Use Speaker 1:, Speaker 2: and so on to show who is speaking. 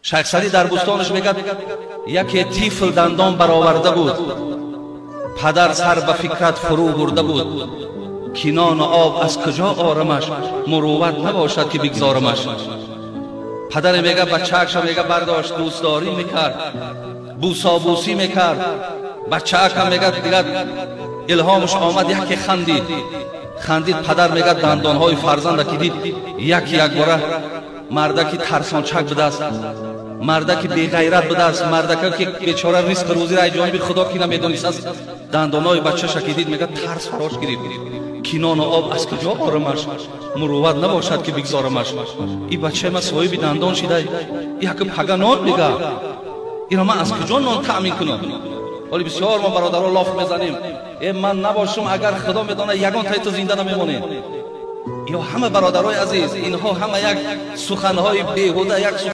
Speaker 1: شیخ سعدی در بوستانش میگه یکی طفل دندان برآورده بود، پدر سر به فکرت فرو برده بود، کنان آب از کجا آرمش، مروت نباشد که بگذارمش. پدر میگه بچه‌اش میگه برداشت دوستداری میکرد، بوسابوسی میکرد. بچه‌اش میگه دیگه الهامش آمد یکی خندید. پدر میگه دندانهای فرزند که دید یک باره مردکی ترسانچک بده است، مردکی بی غیرت بده است، مردکی که بیچاره ریسک روزی را جانب خدا کی نمیدونست است. دندانهای بچه‌ش که دید میگه ترس فراش گرفت، کنان آب از کجا آرمش، مروت نباشد که بگذارمش. این بچه ما صاحب دندان شده، یک پگا نان میگه اینا من از کجا نان تامین کنم؟ ولی بسیار ما برادرها لاف میزنیم من نباشم اگر خدا میدونه یگان تای تو زنده نمیمونی. یا همه برادرای عزیز اینها همه یک سخنهای بیهوده، یک